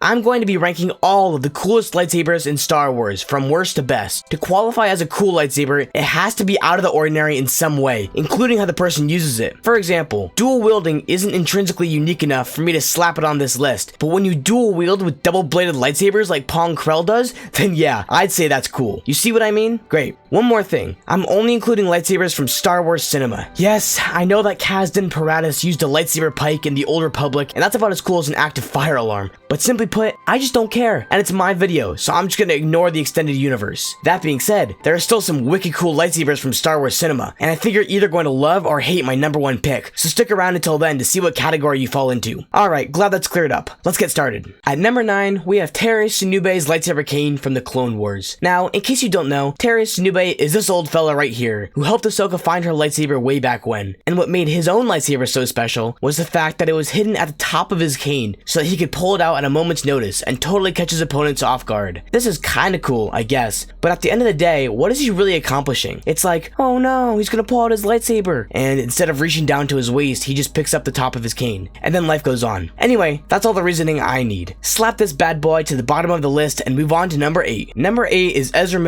I'm going to be ranking all of the coolest lightsabers in Star Wars from worst to best. To qualify as a cool lightsaber, it has to be out of the ordinary in some way, including how the person uses it. For example, dual wielding isn't intrinsically unique enough for me to slap it on this list, but when you dual wield with double-bladed lightsabers like Pong Krell does, then yeah, I'd say that's cool. You see what I mean? Great. One more thing, I'm only including lightsabers from Star Wars cinema. Yes, I know that Kazdan Paratus used a lightsaber pike in the Old Republic, and that's about as cool as an active fire alarm. But simply put, I just don't care, and it's my video, so I'm just gonna ignore the extended universe. That being said, there are still some wicked cool lightsabers from Star Wars cinema, and I think you're either going to love or hate my number one pick, so stick around until then to see what category you fall into. Alright, glad that's cleared up. Let's get started. At number 9, we have Terrace Sinube's lightsaber cane from the Clone Wars. Now, in case you don't know, Terrace Sinube is this old fella right here, who helped Ahsoka find her lightsaber way back when, and what made his own lightsaber so special was the fact that it was hidden at the top of his cane, so that he could pull it out at a moment's notice and totally catch his opponents off guard. This is kinda cool, I guess, but at the end of the day, what is he really accomplishing? It's like, oh no, he's gonna pull out his lightsaber, and instead of reaching down to his waist, he just picks up the top of his cane, and then life goes on. Anyway, that's all the reasoning I need. Slap this bad boy to the bottom of the list and move on to number 8. Number 8 is Ezra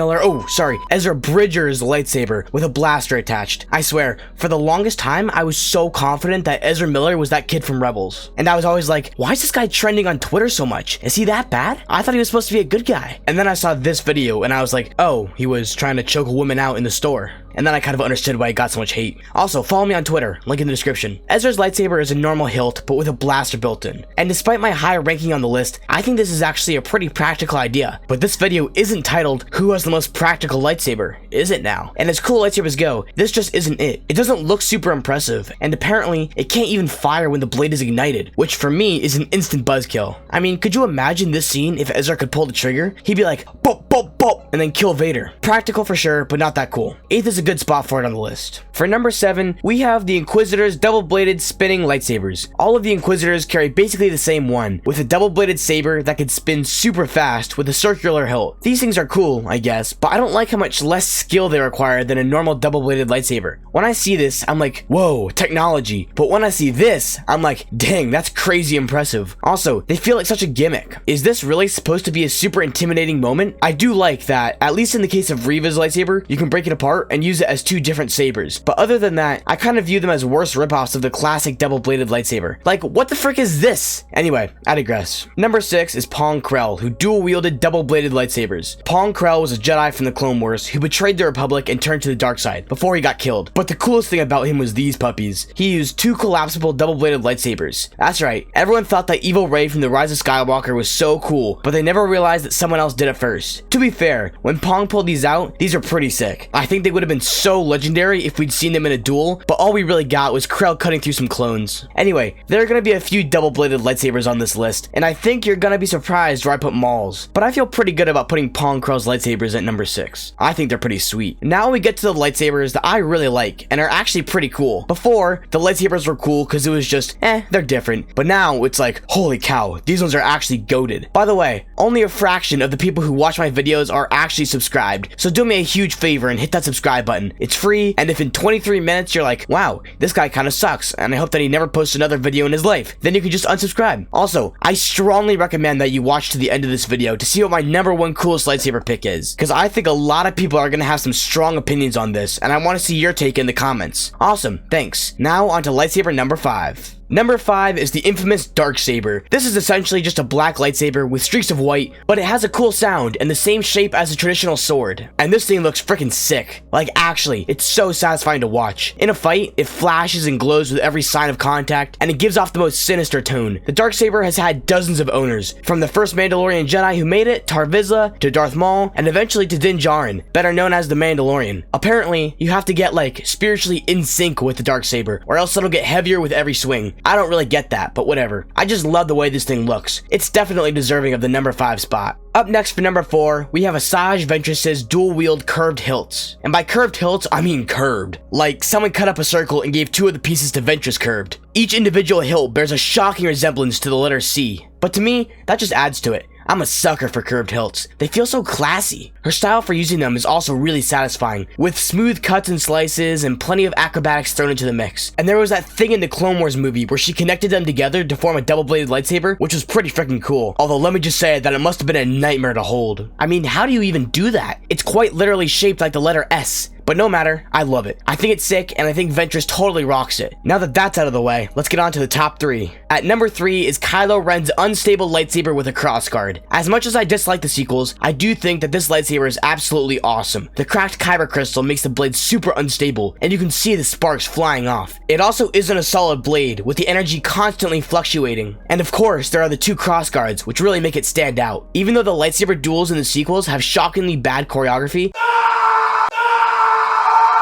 Bridger's lightsaber with a blaster attached. I swear, for the longest time, I was so confident that Ezra Miller was that kid from Rebels. And I was always like, why is this guy trending on Twitter so much? Is he that bad? I thought he was supposed to be a good guy. And then I saw this video and I was like, oh, he was trying to choke a woman out in the store. And then I kind of understood why he got so much hate. Also, follow me on Twitter, link in the description. Ezra's lightsaber is a normal hilt, but with a blaster built in. And despite my high ranking on the list, I think this is actually a pretty practical idea. But this video isn't titled, who has the most practical lightsaber, is it now? And as cool lightsabers go, this just isn't it. It doesn't look super impressive, and apparently, it can't even fire when the blade is ignited, which for me is an instant buzzkill. I mean, could you imagine this scene if Ezra could pull the trigger? He'd be like, bop, bop, bop, and then kill Vader. Practical for sure, but not that cool. 8th is a good spot for it on the list. For number 7, we have the Inquisitor's double-bladed spinning lightsabers. All of the Inquisitors carry basically the same one, with a double-bladed saber that can spin super fast with a circular hilt. These things are cool, I guess, but I don't like how much less skill they require than a normal double-bladed lightsaber. When I see this, I'm like, whoa, technology. But when I see this, I'm like, dang, that's crazy impressive. Also, they feel like such a gimmick. Is this really supposed to be a super intimidating moment? I do like that, at least in the case of Reva's lightsaber, you can break it apart and use it as two different sabers. But other than that, I kind of view them as worse ripoffs of the classic double-bladed lightsaber. Like, what the frick is this? Anyway, I digress. Number 6 is Pong Krell, who dual-wielded double-bladed lightsabers. Pong Krell was a Jedi from the Clone Wars who betrayed the Republic and turned to the dark side before he got killed. But the coolest thing about him was these puppies. He used 2 collapsible double-bladed lightsabers. That's right, everyone thought that evil Rey from The Rise of Skywalker was so cool, but they never realized that someone else did it first. To be fair, when Pong pulled these out, these are pretty sick. I think they would have been so legendary if we'd seen them in a duel, but all we really got was Krell cutting through some clones. Anyway, there are gonna be a few double-bladed lightsabers on this list, and I think you're gonna be surprised where I put Maul's, but I feel pretty good about putting Pong Krell's lightsabers at number 6. I think they're pretty sweet. Now we get to the lightsabers that I really like, and are actually pretty cool. Before, the lightsabers were cool because it was just, they're different, but now it's like, holy cow, these ones are actually goated. By the way, only a fraction of the people who watch my videos are actually subscribed, so do me a huge favor and hit that subscribe button. It's free, and if in 23 minutes you're like, wow, this guy kinda sucks, and I hope that he never posts another video in his life, then you can just unsubscribe. Also, I strongly recommend that you watch to the end of this video to see what my number 1 coolest lightsaber pick is, because I think a lot of people are gonna have some strong opinions on this, and I want to see your take in the comments. Awesome, thanks. Now on to lightsaber number 5. Number 5 is the infamous Darksaber. This is essentially just a black lightsaber with streaks of white, but it has a cool sound and the same shape as a traditional sword. And this thing looks freaking sick. Like, actually, it's so satisfying to watch. In a fight, it flashes and glows with every sign of contact, and it gives off the most sinister tone. The Darksaber has had dozens of owners, from the first Mandalorian Jedi who made it, Tar Vizsla, to Darth Maul, and eventually to Din Djarin, better known as the Mandalorian. Apparently, you have to get, like, spiritually in sync with the Darksaber, or else it'll get heavier with every swing. I don't really get that, but whatever. I just love the way this thing looks. It's definitely deserving of the number 5 spot. Up next for number 4, we have Asajj Ventress's dual-wield curved hilts. And by curved hilts, I mean curved. Like, someone cut up a circle and gave 2 of the pieces to Ventress curved. Each individual hilt bears a shocking resemblance to the letter C. But to me, that just adds to it. I'm a sucker for curved hilts. They feel so classy. Her style for using them is also really satisfying, with smooth cuts and slices and plenty of acrobatics thrown into the mix. And there was that thing in the Clone Wars movie where she connected them together to form a double-bladed lightsaber, which was pretty freaking cool. Although let me just say that it must have been a nightmare to hold. I mean, how do you even do that? It's quite literally shaped like the letter S. But no matter, I love it. I think it's sick, and I think Ventress totally rocks it. Now that that's out of the way, let's get on to the top 3. At number 3 is Kylo Ren's unstable lightsaber with a crossguard. As much as I dislike the sequels, I do think that this lightsaber is absolutely awesome. The cracked kyber crystal makes the blade super unstable, and you can see the sparks flying off. It also isn't a solid blade, with the energy constantly fluctuating. And of course, there are the 2 crossguards, which really make it stand out. Even though the lightsaber duels in the sequels have shockingly bad choreography,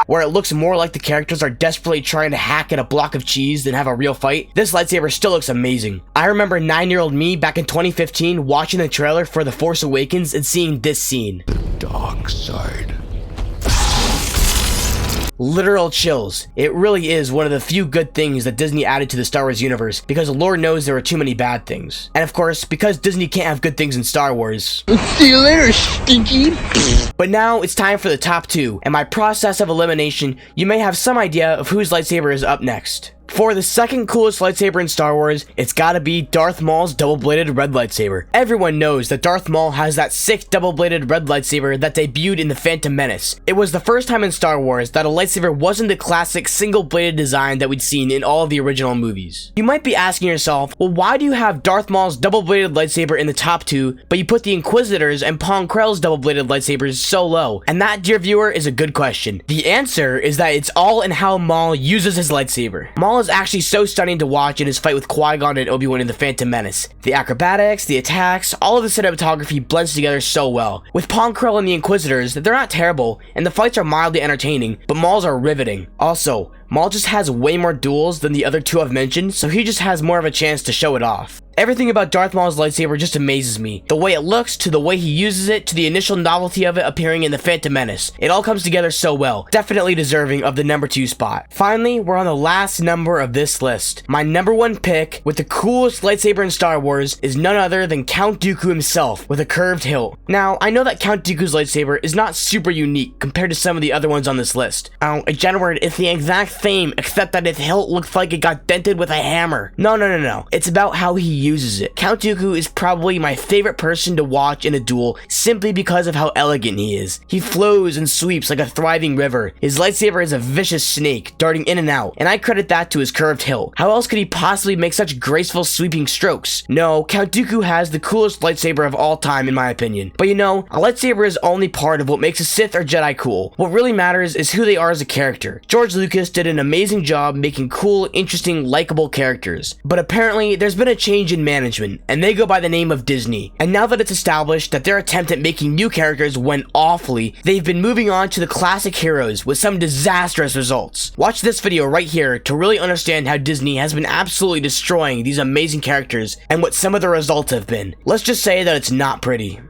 where it looks more like the characters are desperately trying to hack at a block of cheese than have a real fight, this lightsaber still looks amazing. I remember 9-year-old me back in 2015 watching the trailer for The Force Awakens and seeing this scene. The dark side. Literal chills. It really is one of the few good things that Disney added to the Star Wars universe, because Lord knows there were too many bad things. And of course, because Disney can't have good things in Star Wars. See you later, stinky. But now it's time for the top 2, and by process of elimination, you may have some idea of whose lightsaber is up next. For the second coolest lightsaber in Star Wars, it's gotta be Darth Maul's double-bladed red lightsaber. Everyone knows that Darth Maul has that sick double-bladed red lightsaber that debuted in The Phantom Menace. It was the first time in Star Wars that a lightsaber wasn't the classic single-bladed design that we'd seen in all of the original movies. You might be asking yourself, well, why do you have Darth Maul's double-bladed lightsaber in the top 2, but you put the Inquisitors and Pong Krell's double-bladed lightsabers so low? And that, dear viewer, is a good question. The answer is that it's all in how Maul uses his lightsaber. Maul is actually so stunning to watch in his fight with Qui-Gon and Obi-Wan in The Phantom Menace. The acrobatics, the attacks, all of the cinematography blends together so well. With Pong Krell and the Inquisitors, they're not terrible, and the fights are mildly entertaining, but Maul's are riveting. Also, Maul just has way more duels than the other 2 I've mentioned, so he just has more of a chance to show it off. Everything about Darth Maul's lightsaber just amazes me. The way it looks, to the way he uses it, to the initial novelty of it appearing in The Phantom Menace. It all comes together so well, definitely deserving of the number 2 spot. Finally, we're on the last number of this list. My number 1 pick, with the coolest lightsaber in Star Wars, is none other than Count Dooku himself, with a curved hilt. Now, I know that Count Dooku's lightsaber is not super unique compared to some of the other ones on this list. A Genward is the exact same, except that its hilt looks like it got dented with a hammer. No. It's about how he uses it. Count Dooku is probably my favorite person to watch in a duel simply because of how elegant he is. He flows and sweeps like a thriving river. His lightsaber is a vicious snake, darting in and out, and I credit that to his curved hilt. How else could he possibly make such graceful sweeping strokes? No, Count Dooku has the coolest lightsaber of all time in my opinion. But you know, a lightsaber is only part of what makes a Sith or Jedi cool. What really matters is who they are as a character. George Lucas did an amazing job making cool, interesting, likable characters. But apparently, there's been a change in management, and they go by the name of Disney. And now that it's established that their attempt at making new characters went awfully, they've been moving on to the classic heroes with some disastrous results. Watch this video right here to really understand how Disney has been absolutely destroying these amazing characters and what some of the results have been. Let's just say that it's not pretty.